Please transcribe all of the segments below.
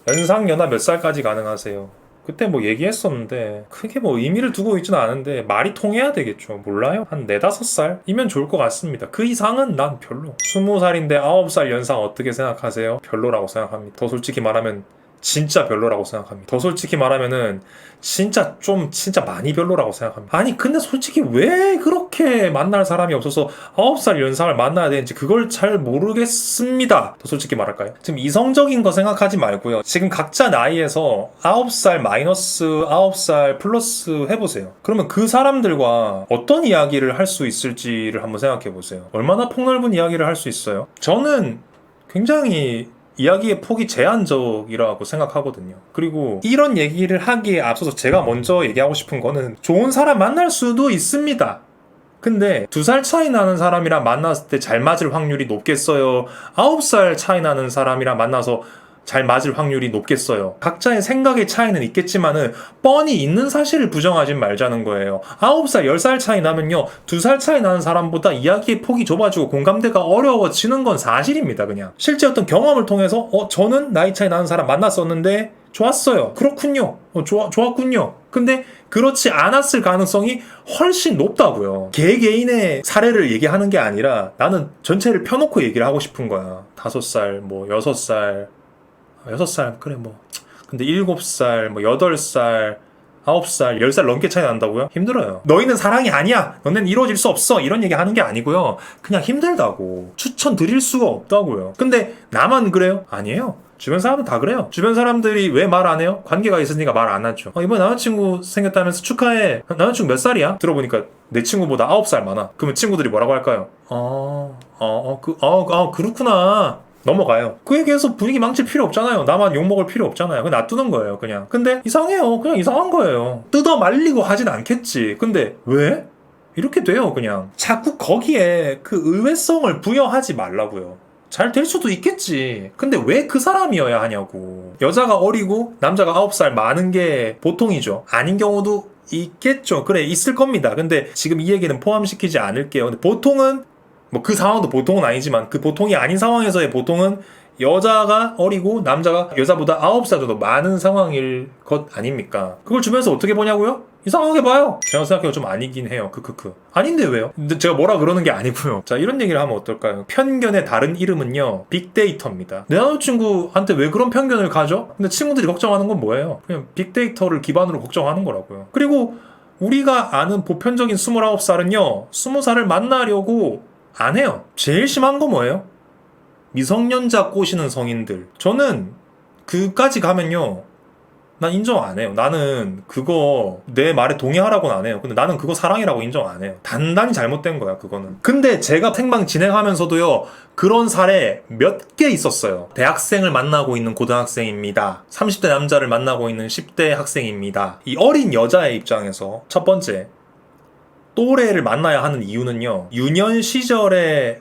연상 연하 몇 살까지 가능하세요? 그때 뭐 얘기했었는데 크게 뭐 의미를 두고 있지는 않은데 말이 통해야 되겠죠. 몰라요. 한 4-5살이면 좋을 것 같습니다. 그 이상은 난 별로. 20살인데 9살 연상 어떻게 생각하세요? 별로라고 생각합니다. 더 솔직히 말하면 진짜 별로라고 생각합니다. 더 솔직히 말하면은 진짜 많이 별로라고 생각합니다. 아니 근데 솔직히 왜 그렇게 만날 사람이 없어서 9살 연상을 만나야 되는지 그걸 잘 모르겠습니다. 더 솔직히 말할까요? 지금 이성적인 거 생각하지 말고요. 지금 각자 나이에서 9살 마이너스 9살 플러스 해보세요. 그러면 그 사람들과 어떤 이야기를 할 수 있을지를 한번 생각해 보세요. 얼마나 폭넓은 이야기를 할 수 있어요? 저는 굉장히 이야기의 폭이 제한적이라고 생각하거든요. 그리고 이런 얘기를 하기에 앞서서 제가 먼저 얘기하고 싶은 거는 좋은 사람 만날 수도 있습니다. 근데 2살 차이 나는 사람이랑 만났을 때 잘 맞을 확률이 높겠어요? 9살 차이 나는 사람이랑 만나서 잘 맞을 확률이 높겠어요? 각자의 생각의 차이는 있겠지만은 뻔히 있는 사실을 부정하지 말자는 거예요. 9살, 10살 차이 나면요 2살 차이 나는 사람보다 이야기의 폭이 좁아지고 공감대가 어려워지는 건 사실입니다. 그냥 실제 어떤 경험을 통해서 저는 나이 차이 나는 사람 만났었는데 좋았어요. 그렇군요. 좋았군요. 근데 그렇지 않았을 가능성이 훨씬 높다고요. 개개인의 사례를 얘기하는 게 아니라 나는 전체를 펴놓고 얘기를 하고 싶은 거야. 5살, 뭐 6살, 6살 그래 뭐 근데 7살, 뭐 8살, 9살, 10살 넘게 차이 난다고요? 힘들어요. 너희는 사랑이 아니야. 너넨 이루어질 수 없어. 이런 얘기 하는 게 아니고요. 그냥 힘들다고. 추천드릴 수가 없다고요. 근데 나만 그래요? 아니에요. 주변 사람은 다 그래요. 주변 사람들이 왜 말 안 해요? 관계가 있으니까 말 안 하죠. 이번에 남자친구 생겼다면서 축하해. 남자친구 몇 살이야? 들어보니까 내 친구보다 9살 많아. 그러면 친구들이 뭐라고 할까요? 그렇구나. 넘어가요. 그 얘기해서 분위기 망칠 필요 없잖아요. 나만 욕먹을 필요 없잖아요. 그냥 놔두는 거예요. 그냥. 근데 이상해요. 그냥 이상한 거예요. 뜯어 말리고 하진 않겠지. 근데 왜? 이렇게 돼요. 그냥. 자꾸 거기에 그 의외성을 부여하지 말라고요. 잘 될 수도 있겠지. 근데 왜 그 사람이어야 하냐고. 여자가 어리고 남자가 9살 많은 게 보통이죠. 아닌 경우도 있겠죠. 그래 있을 겁니다. 근데 지금 이 얘기는 포함시키지 않을게요. 근데 보통은 뭐 그 상황도 보통은 아니지만 그 보통이 아닌 상황에서의 보통은 여자가 어리고 남자가 여자보다 9살 정도 많은 상황일 것 아닙니까? 그걸 주변에서 어떻게 보냐고요? 이상하게 봐요. 제가 생각해도 좀 아니긴 해요. 크크크. 아닌데 왜요? 근데 제가 뭐라 그러는 게 아니고요. 자, 이런 얘기를 하면 어떨까요? 편견의 다른 이름은요, 빅데이터입니다. 내 남자친구한테 왜 그런 편견을 가져? 근데 친구들이 걱정하는 건 뭐예요? 그냥 빅데이터를 기반으로 걱정하는 거라고요. 그리고 우리가 아는 보편적인 29살은요, 20살을 만나려고 안 해요. 제일 심한 거 뭐예요? 미성년자 꼬시는 성인들. 저는 그까지 가면요, 난 인정 안 해요. 나는 그거 내 말에 동의하라고는 안 해요. 근데 나는 그거 사랑이라고 인정 안 해요. 단단히 잘못된 거야, 그거는. 근데 제가 생방 진행하면서도요, 그런 사례 몇 개 있었어요. 대학생을 만나고 있는 고등학생입니다. 30대 남자를 만나고 있는 10대 학생입니다. 이 어린 여자의 입장에서 첫 번째, 또래를 만나야 하는 이유는요, 유년 시절의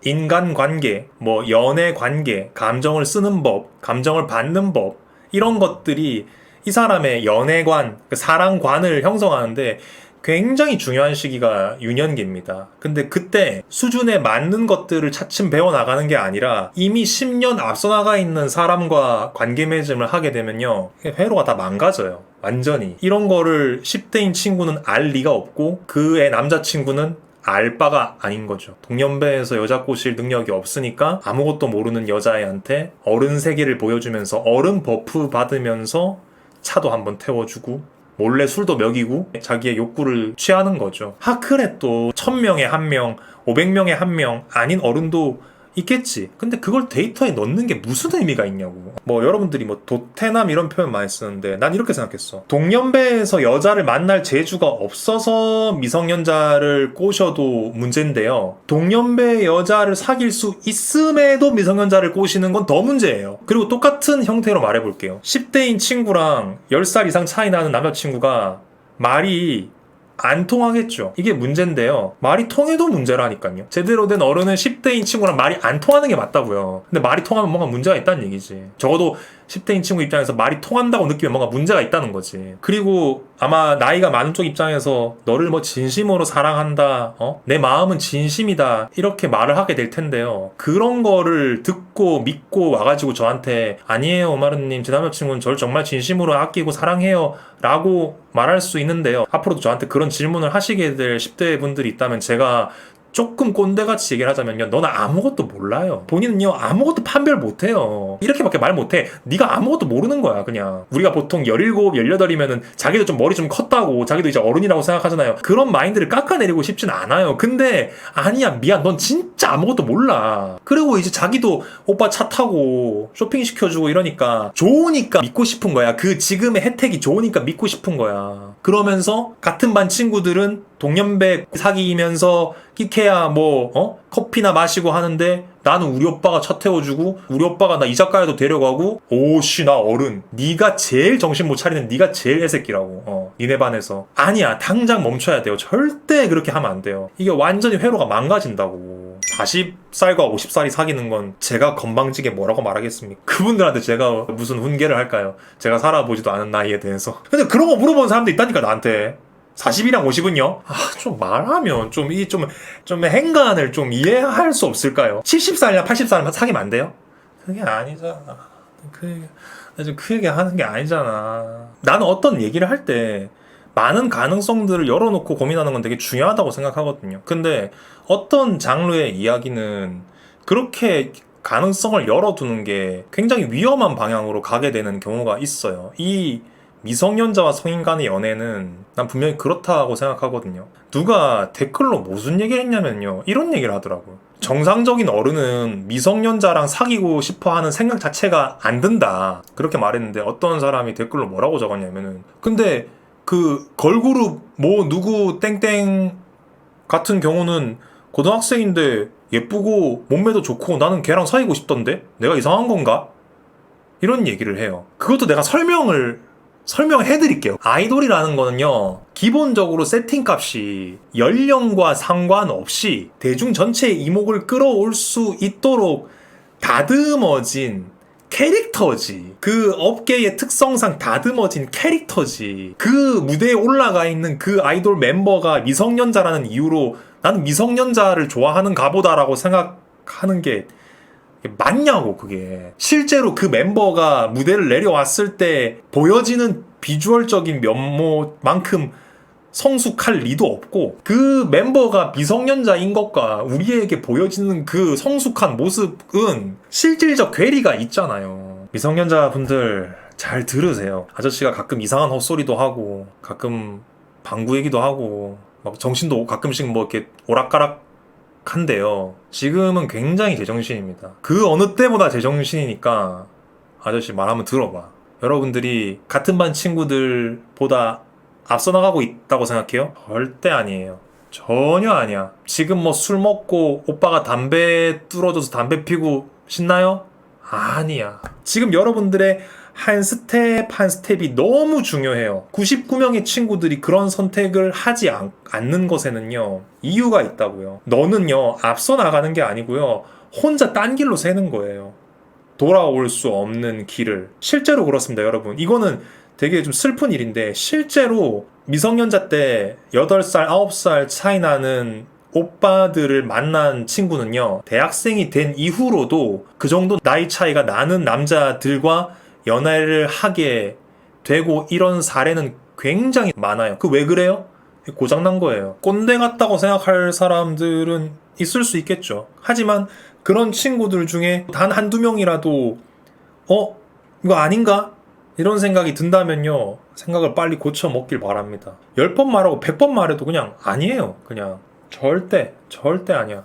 인간관계, 뭐 연애관계, 감정을 쓰는 법, 감정을 받는 법, 이런 것들이 이 사람의 연애관, 사랑관을 형성하는데 굉장히 중요한 시기가 유년기입니다. 근데 그때 수준에 맞는 것들을 차츰 배워나가는 게 아니라 이미 10년 앞서 나가 있는 사람과 관계 맺음을 하게 되면요, 회로가 다 망가져요. 완전히. 이런 거를 10대인 친구는 알 리가 없고 그의 남자친구는 알 바가 아닌 거죠. 동년배에서 여자 꼬실 능력이 없으니까 아무것도 모르는 여자애한테 어른 세계를 보여주면서 어른 버프 받으면서 차도 한번 태워주고 몰래 술도 먹이고 자기의 욕구를 취하는 거죠. 그래 또 1000명에 1명, 500명에 1명 아닌 어른도 있겠지. 근데 그걸 데이터에 넣는 게 무슨 의미가 있냐고. 뭐 여러분들이 뭐 도태남 이런 표현 많이 쓰는데 난 이렇게 생각했어. 동년배에서 여자를 만날 재주가 없어서 미성년자를 꼬셔도 문제인데요, 동년배 여자를 사귈 수 있음에도 미성년자를 꼬시는 건 더 문제예요. 그리고 똑같은 형태로 말해볼게요. 10대인 친구랑 10살 이상 차이 나는 남자친구가 말이 안 통하겠죠. 이게 문제인데요, 말이 통해도 문제라니까요. 제대로 된 어른은 10대인 친구랑 말이 안 통하는 게 맞다고요. 근데 말이 통하면 뭔가 문제가 있다는 얘기지. 적어도 10대인 친구 입장에서 말이 통한다고 느끼면 뭔가 문제가 있다는 거지. 그리고 아마 나이가 많은 쪽 입장에서 너를 뭐 진심으로 사랑한다, 내 마음은 진심이다, 이렇게 말을 하게 될 텐데요. 그런 거를 듣고 믿고 와가지고 저한테 아니에요, 오마르님, 제 남자친구는 저를 정말 진심으로 아끼고 사랑해요 라고 말할 수 있는데요. 앞으로도 저한테 그런 질문을 하시게 될 10대 분들이 있다면 제가 조금 꼰대같이 얘기를 하자면요, 너는 아무것도 몰라요. 본인은요 아무것도 판별 못해요. 이렇게밖에 말 못해. 네가 아무것도 모르는 거야. 그냥 우리가 보통 17, 18이면은 자기도 좀 머리 좀 컸다고, 자기도 이제 어른이라고 생각하잖아요. 그런 마인드를 깎아내리고 싶진 않아요. 근데 아니야, 미안, 넌 진짜 아무것도 몰라. 그리고 이제 자기도 오빠 차 타고 쇼핑 시켜주고 이러니까 좋으니까 믿고 싶은 거야. 그 지금의 혜택이 좋으니까 믿고 싶은 거야. 그러면서 같은 반 친구들은 동년배 사귀면서 끼케야 커피나 마시고 하는데 나는 우리 오빠가 차 태워주고 우리 오빠가 나 이자카야도 데려가고, 오씨 나 어른. 네가 제일 정신 못 차리는, 네가 제일 애새끼라고. 니네 반에서. 아니야, 당장 멈춰야 돼요. 절대 그렇게 하면 안 돼요. 이게 완전히 회로가 망가진다고. 40살과 50살이 사귀는 건 제가 건방지게 뭐라고 말하겠습니까? 그분들한테 제가 무슨 훈계를 할까요? 제가 살아보지도 않은 나이에 대해서. 근데 그런 거 물어보는 사람도 있다니까, 나한테. 40이랑 50은요? 좀 말하면 좀 행간을 좀 이해할 수 없을까요? 70살이나 80살만 사귀면 안 돼요? 그게 아니잖아. 그 얘기 하는 게 아니잖아. 나는 어떤 얘기를 할 때 많은 가능성들을 열어놓고 고민하는 건 되게 중요하다고 생각하거든요. 근데 어떤 장르의 이야기는 그렇게 가능성을 열어두는 게 굉장히 위험한 방향으로 가게 되는 경우가 있어요. 이 미성년자와 성인 간의 연애는 난 분명히 그렇다고 생각하거든요. 누가 댓글로 무슨 얘기를 했냐면요, 이런 얘기를 하더라고요. 정상적인 어른은 미성년자랑 사귀고 싶어하는 생각 자체가 안 든다, 그렇게 말했는데 어떤 사람이 댓글로 뭐라고 적었냐면은, 근데 그 걸그룹 누구 땡땡 같은 경우는 고등학생인데 예쁘고 몸매도 좋고 나는 걔랑 사귀고 싶던데 내가 이상한 건가? 이런 얘기를 해요. 그것도 내가 설명해드릴게요. 아이돌이라는 거는요, 기본적으로 세팅값이 연령과 상관없이 대중 전체의 이목을 끌어올 수 있도록 다듬어진 캐릭터지. 그 업계의 특성상 다듬어진 캐릭터지. 그 무대에 올라가 있는 그 아이돌 멤버가 미성년자라는 이유로 나는 미성년자를 좋아하는가 보다라고 생각하는 게 맞냐고. 그게 실제로 그 멤버가 무대를 내려왔을 때 보여지는 비주얼적인 면모만큼 성숙할 리도 없고, 그 멤버가 미성년자인 것과 우리에게 보여지는 그 성숙한 모습은 실질적 괴리가 있잖아요. 미성년자 분들 잘 들으세요. 아저씨가 가끔 이상한 헛소리도 하고 가끔 방구 얘기도 하고 막 정신도 가끔씩 이렇게 오락가락 한데요, 지금은 굉장히 제정신입니다. 그 어느 때보다 제정신이니까 아저씨 말 한번 들어봐. 여러분들이 같은 반 친구들보다 앞서 나가고 있다고 생각해요? 절대 아니에요. 전혀 아니야. 지금 술 먹고 오빠가 담배 뚫어줘서 담배 피고 신나요? 아니야. 지금 여러분들의 한 스텝 한 스텝이 너무 중요해요. 99명의 친구들이 그런 선택을 하지 않는 것에는요, 이유가 있다고요. 너는요, 앞서 나가는 게 아니고요, 혼자 딴 길로 새는 거예요. 돌아올 수 없는 길을. 실제로 그렇습니다, 여러분. 이거는 되게 좀 슬픈 일인데, 실제로 미성년자 때 8살, 9살 차이 나는 오빠들을 만난 친구는요, 대학생이 된 이후로도 그 정도 나이 차이가 나는 남자들과 연애를 하게 되고, 이런 사례는 굉장히 많아요. 그 왜 그래요? 고장난 거예요. 꼰대 같다고 생각할 사람들은 있을 수 있겠죠. 하지만 그런 친구들 중에 단 한두 명이라도 이거 아닌가? 이런 생각이 든다면요, 생각을 빨리 고쳐 먹길 바랍니다. 10번 말하고 100번 말해도 그냥 아니에요. 그냥 절대 아니야.